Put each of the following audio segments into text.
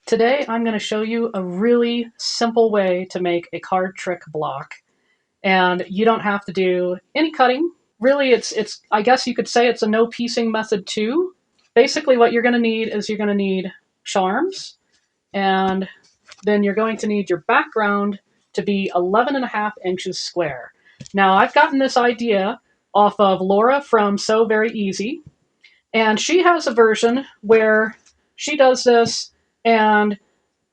Today I'm going to show you a really simple way to make a card trick block. And you don't have to do any cutting. Really, it's I guess you could say it's a no piecing method too. Basically what you're going to need is you're going to need charms, and then you're going to need your background to be 11.5 inches square. Now I've gotten this idea off of Laura from So Very Easy, and she has a version where she does this and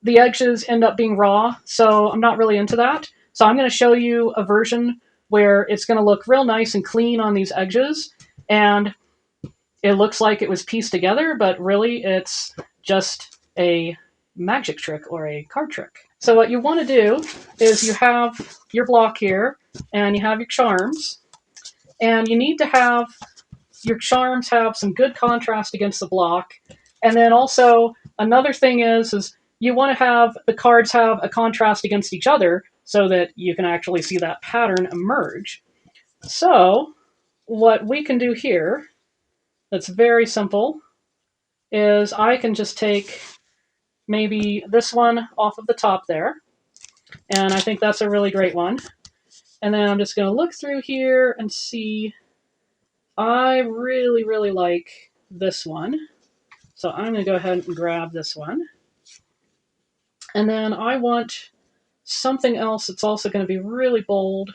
the edges end up being raw, so I'm not really into that. So I'm going to show you a version where it's going to look real nice and clean on these edges, and it looks like it was pieced together, but really it's just a magic trick or a card trick. So what you want to do is you have your block here, and you have your charms, and you need to have your charms have some good contrast against the block. And then also another thing is you want to have the cards have a contrast against each other so that you can actually see that pattern emerge. So what we can do here that's very simple is I can just take maybe this one off of the top there, and I think that's a really great one. And then I'm just going to look through here and see. I really like this one. So I'm going to go ahead and grab this one. And then I want something else that's also going to be really bold.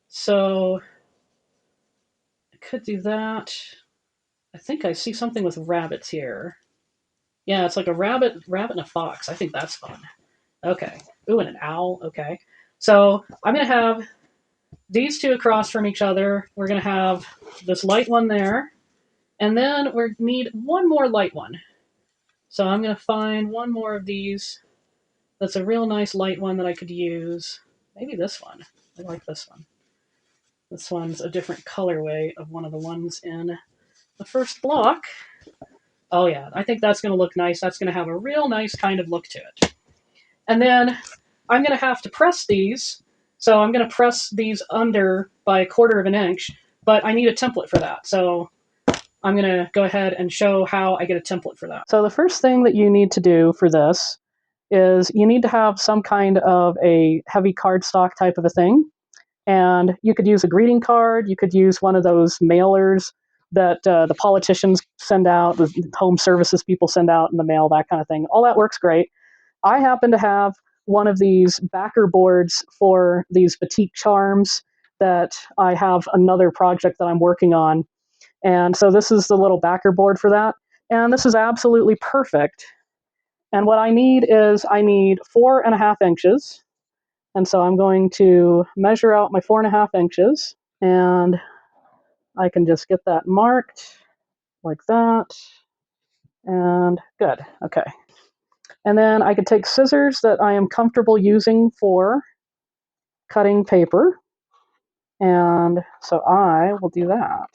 So I could do that. I think I see something with rabbits here. Yeah, it's like a rabbit and a fox. I think that's fun. Okay. Ooh, and an owl. Okay. So I'm going to have these two across from each other. We're going to have this light one there. And then we need one more light one. So I'm going to find one more of these that's a real nice light one that I could use. Maybe this one. I like this one. This one's a different colorway of one of the ones in the first block. Oh yeah, I think that's going to look nice. That's going to have a real nice kind of look to it. And then I'm going to have to press these. So I'm going to press these under by 1/4 of an inch, but I need a template for that. So I'm going to go ahead and show how I get a template for that. So the first thing that you need to do for this is you need to have some kind of a heavy cardstock type of a thing. And you could use a greeting card. You could use one of those mailers that the politicians send out, the home services people send out in the mail, that kind of thing. All that works great. I happen to have one of these backer boards for these batik charms that I have another project that I'm working on. And so this is the little backer board for that. And this is absolutely perfect. And what I need is I need 4.5 inches. And so I'm going to measure out my 4.5 inches. And I can just get that marked like that. And good. Okay. And then I could take scissors that I am comfortable using for cutting paper. And so I will do that.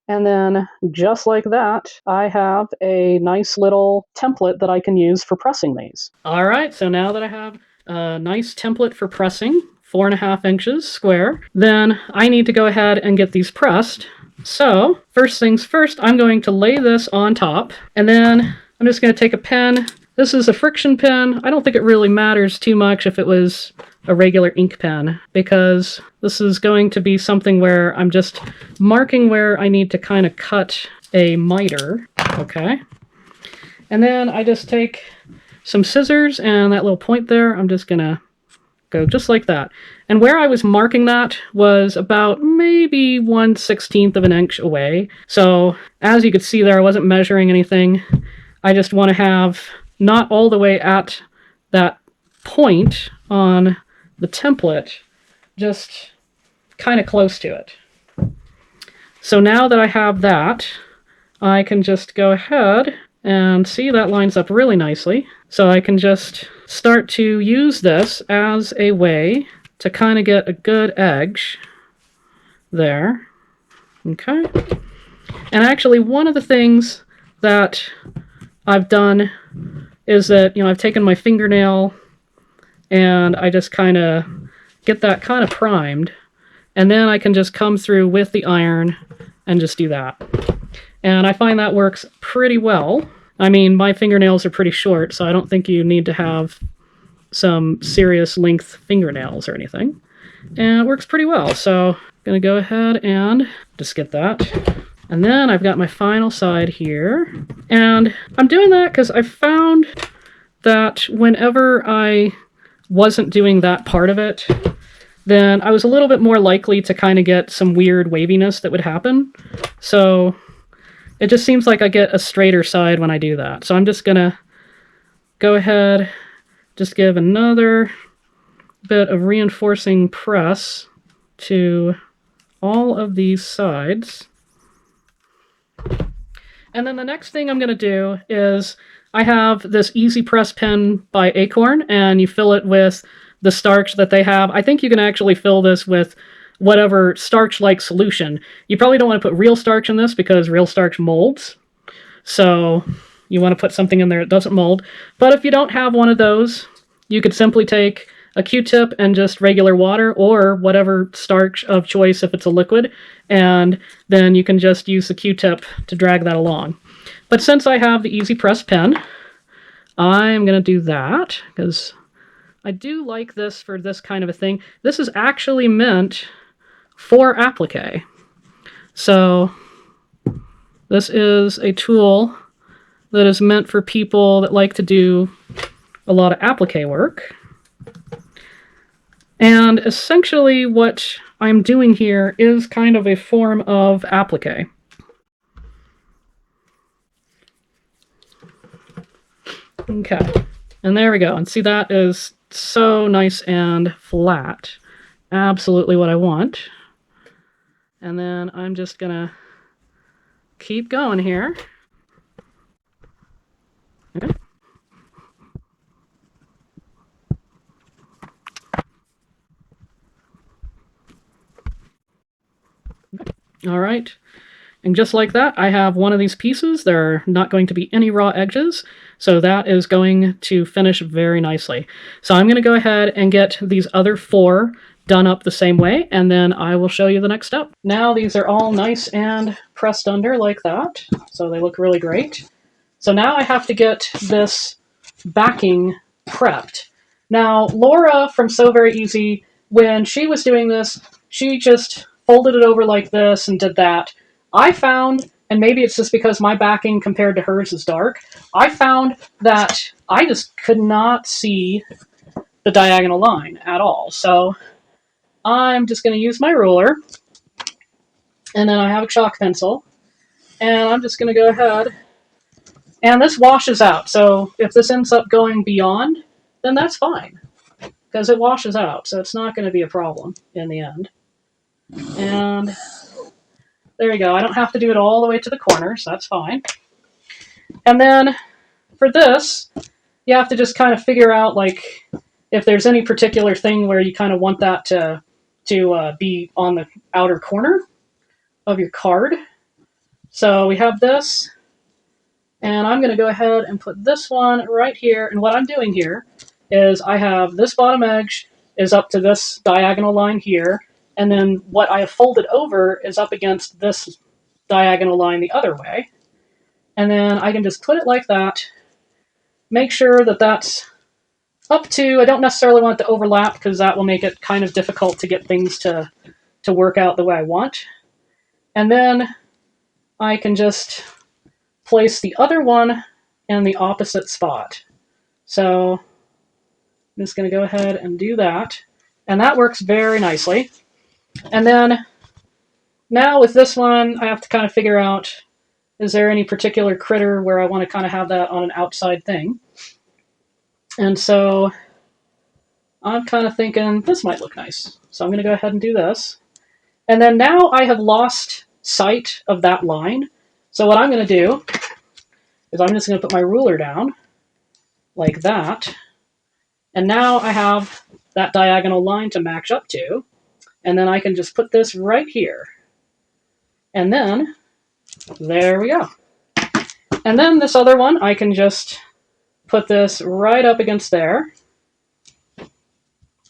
And then just like that, I have a nice little template that I can use for pressing these. All right, so now that I have a nice template for pressing, 4.5 inches square, then I need to go ahead and get these pressed. So first things first, I'm going to lay this on top, and then I'm just going to take a pen. This is a friction pen. I don't think it really matters too much if it was a regular ink pen, because this is going to be something where I'm just marking where I need to kind of cut a miter, okay? And then I just take some scissors and that little point there, I'm just gonna go just like that. And where I was marking that was about maybe 1/16 of an inch away. So as you could see there, I wasn't measuring anything. I just want to have not all the way at that point on the template, just kind of close to it. So now that I have that, I can just go ahead and see that lines up really nicely. So I can just start to use this as a way to kind of get a good edge there. Okay. And actually one of the things that I've done is that, I've taken my fingernail and I just kind of get that kind of primed, and then I can just come through with the iron and just do that. And I find that works pretty well. I mean, my fingernails are pretty short, so I don't think you need to have some serious length fingernails or anything. And it works pretty well, so I'm gonna go ahead and just get that. And then I've got my final side here. And I'm doing that because I found that whenever I wasn't doing that part of it, then I was a little bit more likely to kind of get some weird waviness that would happen. So it just seems like I get a straighter side when I do that. So I'm just gonna go ahead, just give another bit of reinforcing press to all of these sides. And then the next thing I'm going to do is I have this Easy Press pen by Acorn, and you fill it with the starch that they have. I think you can actually fill this with whatever starch-like solution. You probably don't want to put real starch in this because real starch molds. So you want to put something in there that doesn't mold. But if you don't have one of those, you could simply take a Q-tip and just regular water or whatever starch of choice if it's a liquid, and then you can just use the Q-tip to drag that along. But since I have the Easy Press pen, I'm going to do that because I do like this for this kind of a thing. This is actually meant for applique. So this is a tool that is meant for people that like to do a lot of applique work. And essentially what I'm doing here is kind of a form of applique. Okay, and there we go. And see, that is so nice and flat. Absolutely what I want. And then I'm just gonna keep going here. Okay. All right, and just like that, I have one of these pieces. There are not going to be any raw edges, so that is going to finish very nicely. So I'm going to go ahead and get these other 4 done up the same way, and then I will show you the next step. Now these are all nice and pressed under like that, so they look really great. So now I have to get this backing prepped. Now, Laura from So Very Easy, when she was doing this, she just folded it over like this and did that. I found, and maybe it's just because my backing compared to hers is dark, I found that I just could not see the diagonal line at all. So I'm just going to use my ruler, and then I have a chalk pencil, and I'm just going to go ahead, and this washes out. So if this ends up going beyond, then that's fine, because it washes out, so it's not going to be a problem in the end. And there you go. I don't have to do it all the way to the corner, so that's fine. And then for this, you have to just kind of figure out, like, if there's any particular thing where you kind of want that to be on the outer corner of your card. So we have this, and I'm going to go ahead and put this one right here. And what I'm doing here is I have this bottom edge is up to this diagonal line here, and then what I have folded over is up against this diagonal line the other way. And then I can just put it like that, make sure that that's up to, I don't necessarily want it to overlap because that will make it kind of difficult to get things to work out the way I want. And then I can just place the other one in the opposite spot. So I'm just going to go ahead and do that. And that works very nicely. And then now with this one, I have to kind of figure out, is there any particular critter where I want to kind of have that on an outside thing? And so I'm kind of thinking this might look nice. So I'm going to go ahead and do this. And then now I have lost sight of that line. So what I'm going to do is I'm just going to put my ruler down like that. And now I have that diagonal line to match up to. And then I can just put this right here. And then, there we go. And then this other one, I can just put this right up against there.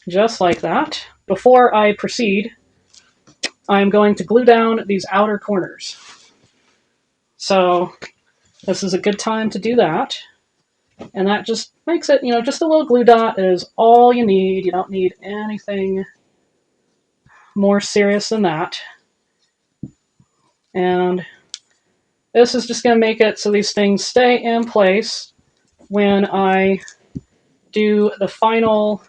just like that. Before I proceed, I'm going to glue down these outer corners. So this is a good time to do that. And that just makes it, just a little glue dot is all you need. You don't need anything more serious than that. And this is just going to make it so these things stay in place when I do the final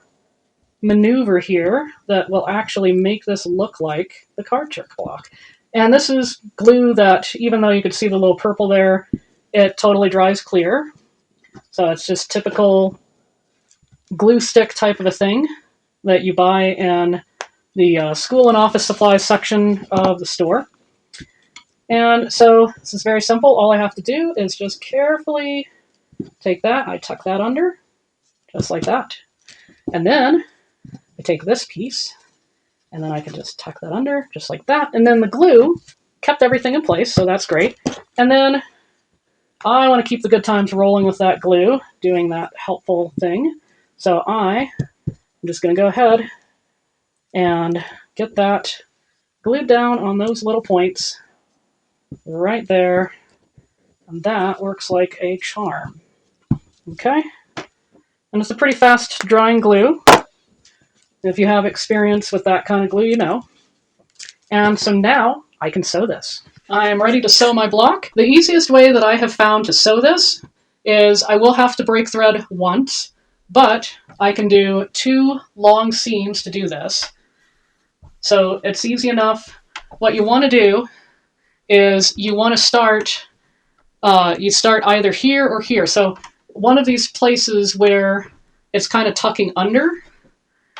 maneuver here that will actually make this look like the card trick block. And this is glue that, even though you could see the little purple there, it totally dries clear. So it's just typical glue stick type of a thing that you buy in the school and office supplies section of the store. And so this is very simple. All I have to do is just carefully take that, I tuck that under, just like that. And then I take this piece, and then I can just tuck that under, just like that. And then the glue kept everything in place, so that's great. And then I want to keep the good times rolling with that glue, doing that helpful thing. So I'm just going to go ahead and get that glued down on those little points right there. And that works like a charm. Okay? And it's a pretty fast drying glue. If you have experience with that kind of glue, you know. And so now I can sew this. I am ready to sew my block. The easiest way that I have found to sew this is I will have to break thread once, but I can do 2 long seams to do this. So it's easy enough. What you want to do is you want to start, you start either here or here. So one of these places where it's kind of tucking under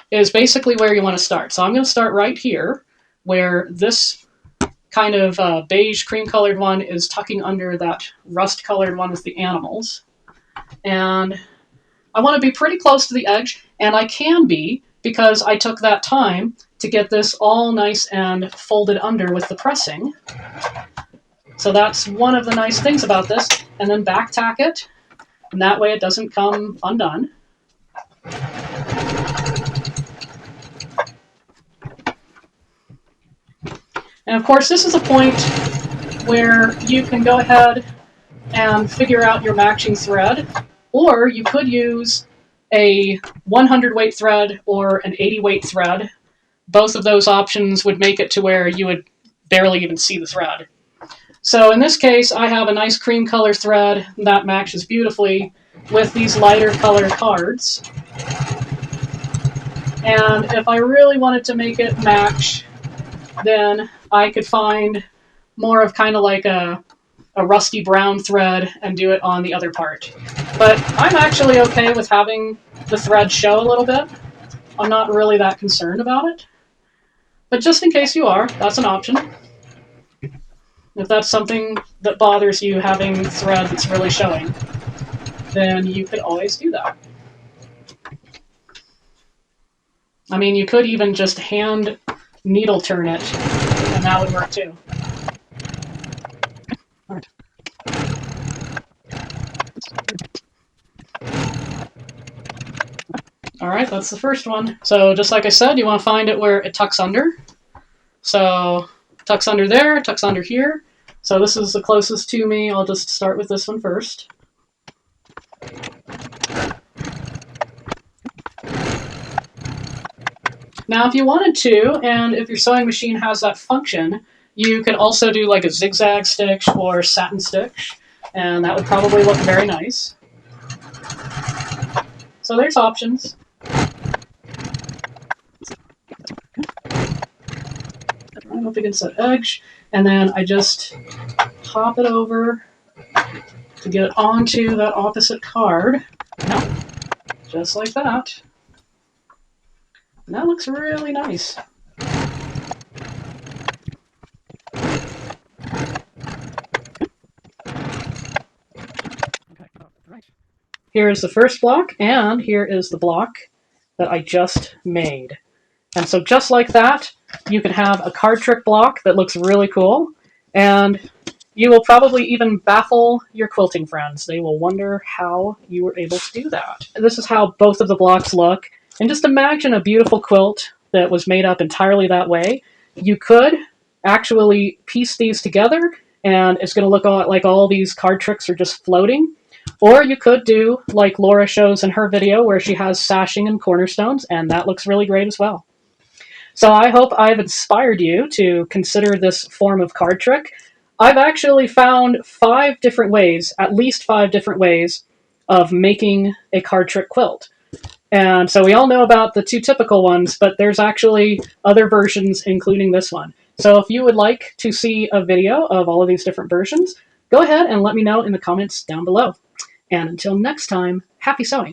is basically where you want to start. So I'm going to start right here, where this kind of beige cream-colored one is tucking under that rust-colored one with the animals. And I want to be pretty close to the edge, and I can be because I took that time to get this all nice and folded under with the pressing. So that's one of the nice things about this. And then back tack it, and that way it doesn't come undone. And of course, this is a point where you can go ahead and figure out your matching thread, or you could use a 100 weight thread or an 80 weight thread. Both of those options would make it to where you would barely even see the thread. So in this case, I have a nice cream color thread that matches beautifully with these lighter color cards. And if I really wanted to make it match, then I could find more of kind of like a rusty brown thread and do it on the other part. But I'm actually okay with having the thread show a little bit. I'm not really that concerned about it. But just in case you are, that's an option. If that's something that bothers you, having thread that's really showing, then you could always do that. I mean, you could even just hand needle turn it, and that would work too. All right. All right, that's the first one. So just like I said, you want to find it where it tucks under. So tucks under there, tucks under here. So this is the closest to me. I'll just start with this one first. Now, if you wanted to, and if your sewing machine has that function, you could also do like a zigzag stitch or satin stitch, and that would probably look very nice. So there's options. Right up against that edge, and then I just pop it over to get it onto that opposite card. Just like that. And that looks really nice. Here is the first block, and here is the block that I just made. And so just like that, you can have a card trick block that looks really cool, and you will probably even baffle your quilting friends. They will wonder how you were able to do that. This is how both of the blocks look. And just imagine a beautiful quilt that was made up entirely that way. You could actually piece these together and it's going to look like all these card tricks are just floating. Or you could do like Laura shows in her video where she has sashing and cornerstones, and that looks really great as well. So I hope I've inspired you to consider this form of card trick. I've actually found 5 different ways, at least 5 different ways, of making a card trick quilt. And so we all know about the 2 typical ones, but there's actually other versions, including this one. So if you would like to see a video of all of these different versions, go ahead and let me know in the comments down below. And until next time, happy sewing!